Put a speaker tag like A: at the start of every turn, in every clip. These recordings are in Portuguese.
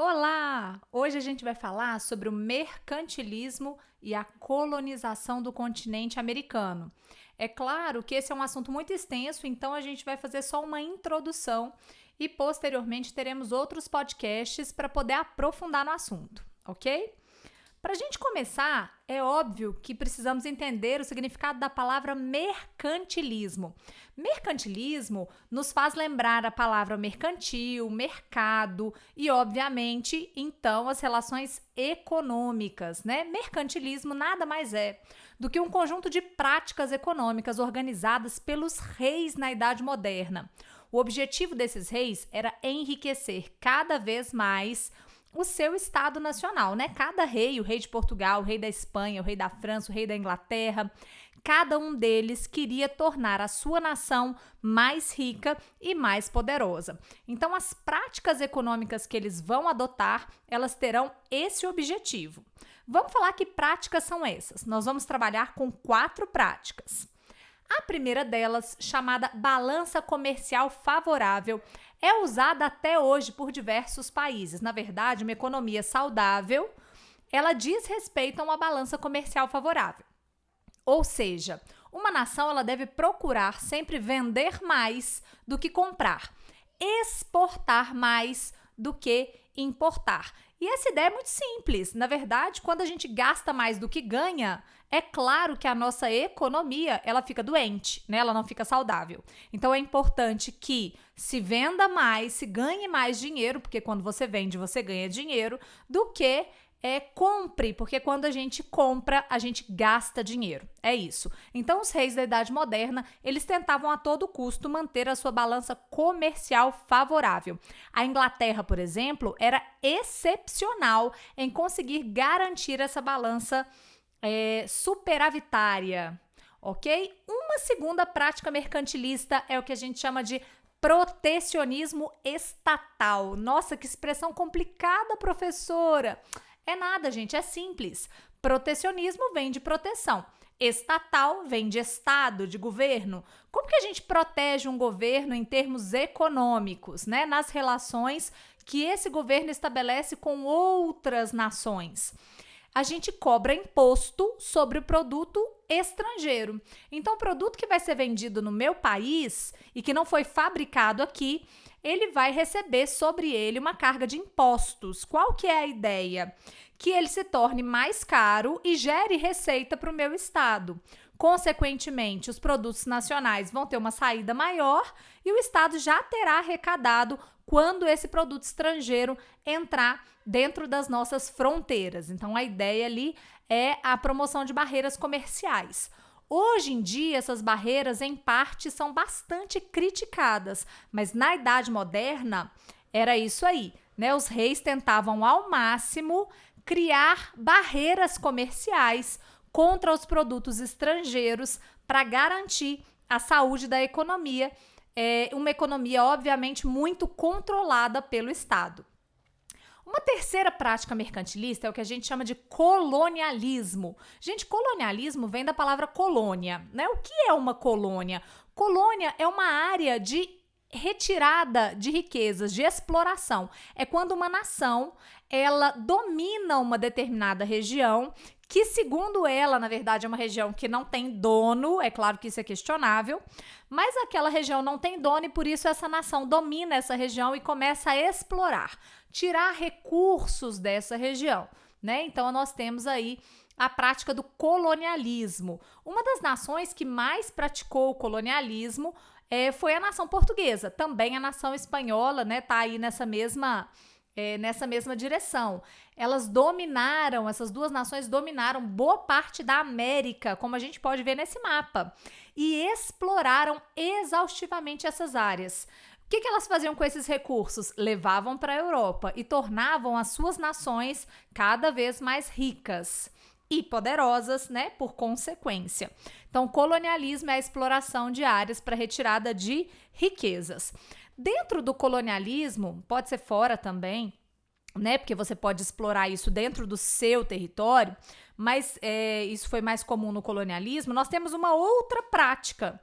A: Olá! Hoje a gente vai falar sobre o mercantilismo e a colonização do continente americano. É claro que esse é um assunto muito extenso, então a gente vai fazer só uma introdução e posteriormente teremos outros podcasts para poder aprofundar no assunto, ok? Para a gente começar, é óbvio que precisamos entender o significado da palavra mercantilismo. Mercantilismo nos faz lembrar a palavra mercantil, mercado e, obviamente, então, as relações econômicas, né? Mercantilismo nada mais é do que um conjunto de práticas econômicas organizadas pelos reis na Idade Moderna. O objetivo desses reis era enriquecer cada vez mais o seu Estado nacional, né? Cada rei, o rei de Portugal, o rei da Espanha, o rei da França, o rei da Inglaterra, cada um deles queria tornar a sua nação mais rica e mais poderosa. Então, as práticas econômicas que eles vão adotar, elas terão esse objetivo. Vamos falar que práticas são essas. Nós vamos trabalhar com 4 práticas. A primeira delas, chamada balança comercial favorável, é usada até hoje por diversos países. Na verdade, uma economia saudável, ela diz respeito a uma balança comercial favorável. Ou seja, uma nação ela deve procurar sempre vender mais do que comprar, exportar mais do que importar. E essa ideia é muito simples. Na verdade, quando a gente gasta mais do que ganha, é claro que a nossa economia ela fica doente, né? Ela não fica saudável. Então é importante que se venda mais, se ganhe mais dinheiro, porque quando você vende, você ganha dinheiro, do que compre, porque quando a gente compra, a gente gasta dinheiro. É isso. Então, os reis da Idade Moderna, eles tentavam a todo custo manter a sua balança comercial favorável. A Inglaterra, por exemplo, era excepcional em conseguir garantir essa balança superavitária, ok? Uma segunda prática mercantilista é o que a gente chama de protecionismo estatal. Nossa, que expressão complicada, professora! É nada, gente, é simples. Protecionismo vem de proteção. Estatal vem de Estado, de governo. Como que a gente protege um governo em termos econômicos, né? Nas relações que esse governo estabelece com outras nações. A gente cobra imposto sobre o produto estrangeiro. Então, o produto que vai ser vendido no meu país e que não foi fabricado aqui, ele vai receber sobre ele uma carga de impostos. Qual que é a ideia? Que ele se torne mais caro e gere receita para o meu estado. Consequentemente, os produtos nacionais vão ter uma saída maior e o estado já terá arrecadado quando esse produto estrangeiro entrar dentro das nossas fronteiras. Então, a ideia ali é a promoção de barreiras comerciais. Hoje em dia, essas barreiras, em parte, são bastante criticadas, mas na Idade Moderna era isso aí, né? Os reis tentavam ao máximo criar barreiras comerciais contra os produtos estrangeiros para garantir a saúde da economia, uma economia, obviamente, muito controlada pelo Estado. Uma terceira prática mercantilista é o que a gente chama de colonialismo. Gente, colonialismo vem da palavra colônia, né? O que é uma colônia? Colônia é uma área de retirada de riquezas, de exploração. É quando uma nação, ela domina uma determinada região que, segundo ela, na verdade, é uma região que não tem dono, é claro que isso é questionável, mas aquela região não tem dono e por isso essa nação domina essa região e começa a explorar, tirar recursos dessa região, né? Então, nós temos aí a prática do colonialismo. Uma das nações que mais praticou o colonialismo foi a nação portuguesa, também a nação espanhola, né? Tá aí nessa mesma direção. Elas dominaram, essas duas nações dominaram boa parte da América, como a gente pode ver nesse mapa, e exploraram exaustivamente essas áreas. O que elas faziam com esses recursos? Levavam para a Europa e tornavam as suas nações cada vez mais ricas e poderosas, né, por consequência. Então, colonialismo é a exploração de áreas para retirada de riquezas. Dentro do colonialismo, pode ser fora também, né? Porque você pode explorar isso dentro do seu território, mas isso foi mais comum no colonialismo. Nós temos uma outra prática,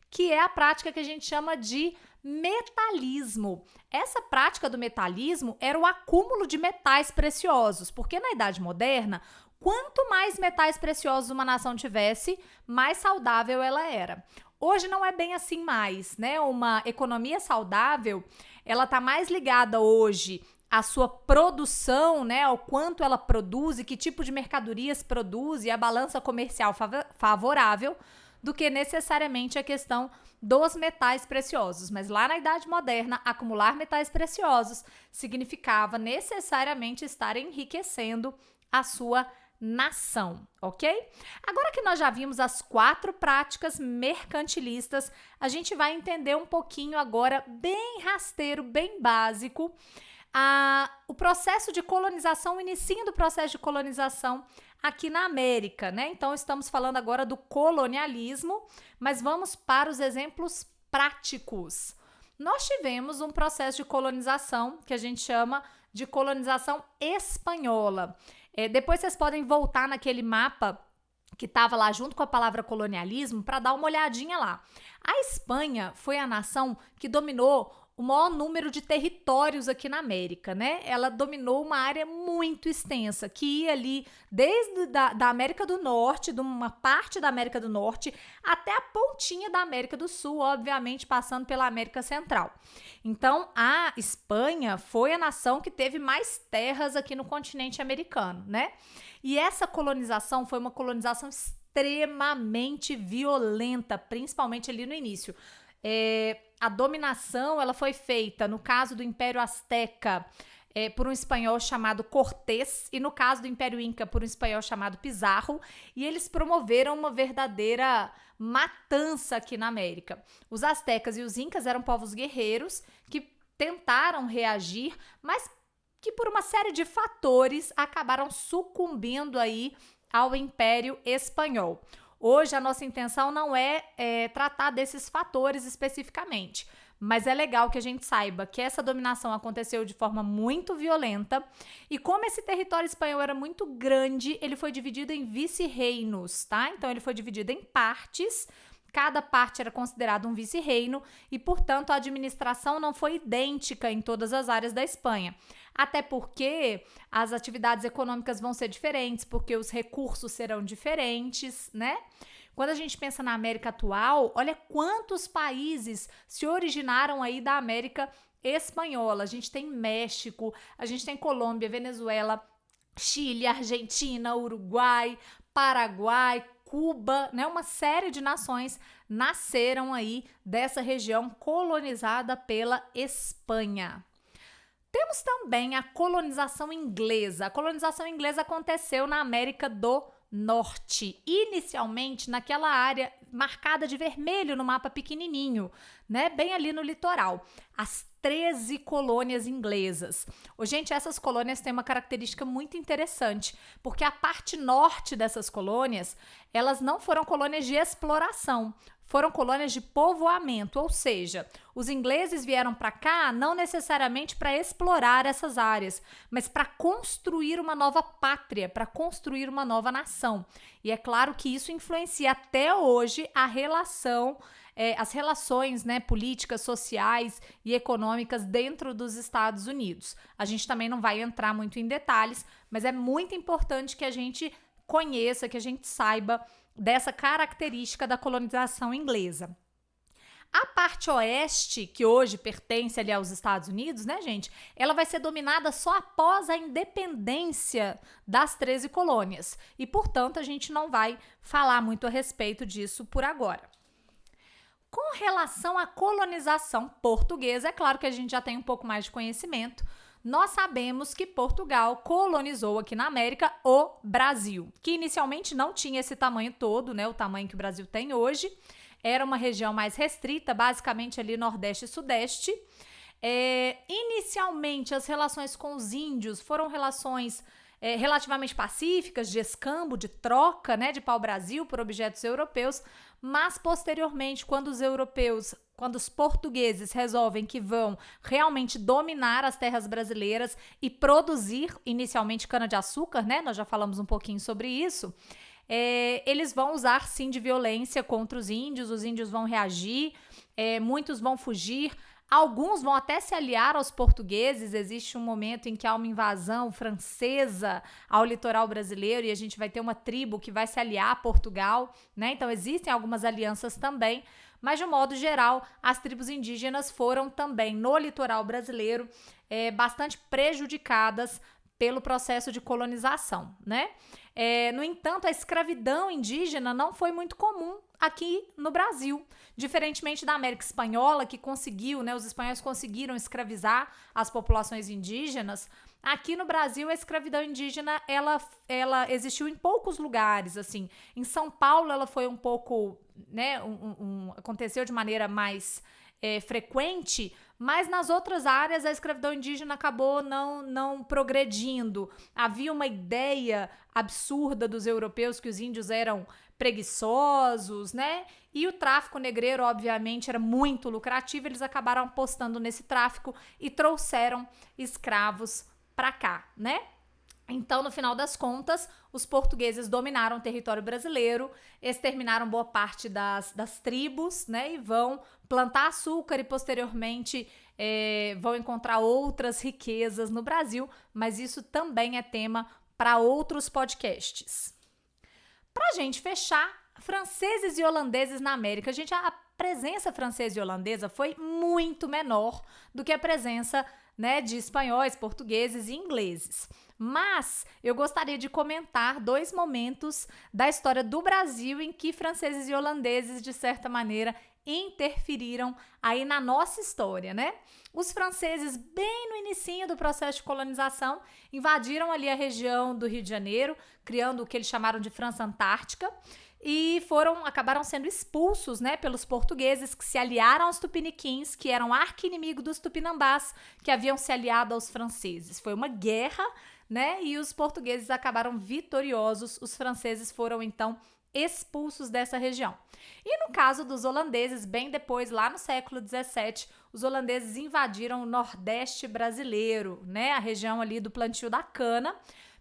A: que é a prática que a gente chama de Metalismo. Essa prática do metalismo era o acúmulo de metais preciosos, porque na Idade Moderna, quanto mais metais preciosos uma nação tivesse, mais saudável ela era. Hoje não é bem assim mais, né? Uma economia saudável, ela está mais ligada hoje à sua produção, né? Ao quanto ela produz e que tipo de mercadorias produz e a balança comercial favorável, do que necessariamente a questão dos metais preciosos. Mas lá na Idade Moderna, acumular metais preciosos significava necessariamente estar enriquecendo a sua nação, ok? Agora que nós já vimos as 4 práticas mercantilistas, a gente vai entender um pouquinho agora, bem rasteiro, bem básico, o processo de colonização, o início do processo de colonização aqui na América, né? Então, estamos falando agora do colonialismo, mas vamos para os exemplos práticos. Nós tivemos um processo de colonização que a gente chama de colonização espanhola. Depois vocês podem voltar naquele mapa que estava lá junto com a palavra colonialismo para dar uma olhadinha lá. A Espanha foi a nação que dominou o maior número de territórios aqui na América, né? Ela dominou uma área muito extensa, que ia ali desde da América do Norte, de uma parte da América do Norte, até a pontinha da América do Sul, obviamente passando pela América Central. Então, a Espanha foi a nação que teve mais terras aqui no continente americano, né? E essa colonização foi uma colonização extremamente violenta, principalmente ali no início. A dominação ela foi feita, no caso do Império Azteca, por um espanhol chamado Cortés, e no caso do Império Inca, por um espanhol chamado Pizarro, e eles promoveram uma verdadeira matança aqui na América. Os aztecas e os incas eram povos guerreiros que tentaram reagir, mas que por uma série de fatores acabaram sucumbindo aí ao Império Espanhol. Hoje a nossa intenção não é tratar desses fatores especificamente, mas é legal que a gente saiba que essa dominação aconteceu de forma muito violenta e como esse território espanhol era muito grande, ele foi dividido em vice-reinos, tá? Então ele foi dividido em partes, cada parte era considerado um vice-reino e, portanto, a administração não foi idêntica em todas as áreas da Espanha. Até porque as atividades econômicas vão ser diferentes, porque os recursos serão diferentes, né? Quando a gente pensa na América atual, olha quantos países se originaram aí da América espanhola. A gente tem México, a gente tem Colômbia, Venezuela, Chile, Argentina, Uruguai, Paraguai, Cuba, né? Uma série de nações nasceram aí dessa região colonizada pela Espanha. Temos também a colonização inglesa. A colonização inglesa aconteceu na América do Norte, inicialmente naquela área marcada de vermelho no mapa pequenininho, né? Bem ali no litoral. As 13 colônias inglesas. Gente, essas colônias têm uma característica muito interessante, porque a parte norte dessas colônias, elas não foram colônias de exploração, foram colônias de povoamento, ou seja, os ingleses vieram para cá não necessariamente para explorar essas áreas, mas para construir uma nova pátria, para construir uma nova nação. E é claro que isso influencia até hoje a relação, as relações, né, políticas, sociais e econômicas dentro dos Estados Unidos. A gente também não vai entrar muito em detalhes, mas é muito importante que a gente conheça, que a gente saiba dessa característica da colonização inglesa. A parte oeste, que hoje pertence ali aos Estados Unidos, né, gente? Ela vai ser dominada só após a independência das 13 colônias. E, portanto, a gente não vai falar muito a respeito disso por agora. Com relação à colonização portuguesa, é claro que a gente já tem um pouco mais de conhecimento. Nós sabemos que Portugal colonizou aqui na América o Brasil, que inicialmente não tinha esse tamanho todo, né, o tamanho que o Brasil tem hoje. Era uma região mais restrita, basicamente ali Nordeste e Sudeste. Inicialmente, as relações com os índios foram relações relativamente pacíficas, de escambo, de troca, né, de pau-brasil por objetos europeus, mas posteriormente, quando os portugueses resolvem que vão realmente dominar as terras brasileiras e produzir inicialmente cana-de-açúcar, né, nós já falamos um pouquinho sobre isso, eles vão usar sim de violência contra os índios vão reagir, muitos vão fugir. Alguns vão até se aliar aos portugueses. Existe um momento em que há uma invasão francesa ao litoral brasileiro e a gente vai ter uma tribo que vai se aliar a Portugal, né? Então existem algumas alianças também, mas de um modo geral, as tribos indígenas foram também no litoral brasileiro bastante prejudicadas pelo processo de colonização, né? No entanto, a escravidão indígena não foi muito comum aqui no Brasil, diferentemente da América Espanhola, que conseguiu, né? Os espanhóis conseguiram escravizar as populações indígenas. Aqui no Brasil, a escravidão indígena, ela existiu em poucos lugares, assim. Em São Paulo, ela foi um pouco, né? Aconteceu de maneira mais frequente, mas nas outras áreas a escravidão indígena acabou não progredindo. Havia uma ideia absurda dos europeus que os índios eram preguiçosos, né? E o tráfico negreiro, obviamente, era muito lucrativo. Eles acabaram apostando nesse tráfico e trouxeram escravos para cá, né? Então, no final das contas, os portugueses dominaram o território brasileiro, exterminaram boa parte das tribos, né? E vão plantar açúcar e, posteriormente, vão encontrar outras riquezas no Brasil, mas isso também é tema para outros podcasts. Para a gente fechar, franceses e holandeses na América. A presença francesa e holandesa foi muito menor do que a presença, né, de espanhóis, portugueses e ingleses. Mas eu gostaria de comentar 2 momentos da história do Brasil em que franceses e holandeses, de certa maneira, interferiram aí na nossa história, né? Os franceses, bem no inicinho do processo de colonização, invadiram ali a região do Rio de Janeiro, criando o que eles chamaram de França Antártica, e acabaram sendo expulsos, né, pelos portugueses, que se aliaram aos tupiniquins, que eram arqui-inimigo dos tupinambás, que haviam se aliado aos franceses. Foi uma guerra, né, e os portugueses acabaram vitoriosos. Os franceses foram, então, expulsos dessa região. E no caso dos holandeses, bem depois, lá no século XVII, os holandeses invadiram o Nordeste brasileiro, né, a região ali do plantio da cana,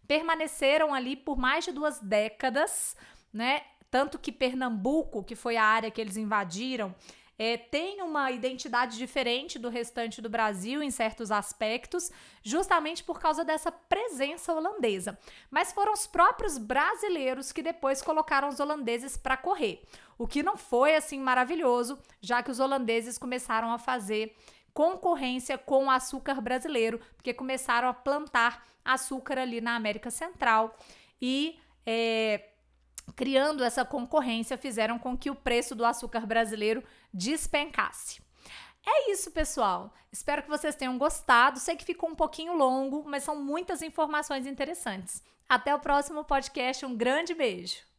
A: permaneceram ali por mais de 2 décadas, né, tanto que Pernambuco, que foi a área que eles invadiram, tem uma identidade diferente do restante do Brasil em certos aspectos, justamente por causa dessa presença holandesa. Mas foram os próprios brasileiros que depois colocaram os holandeses para correr, o que não foi assim maravilhoso, já que os holandeses começaram a fazer concorrência com o açúcar brasileiro, porque começaram a plantar açúcar ali na América Central e criando essa concorrência, fizeram com que o preço do açúcar brasileiro despencasse. É isso, pessoal. Espero que vocês tenham gostado. Sei que ficou um pouquinho longo, mas são muitas informações interessantes. Até o próximo podcast. Um grande beijo!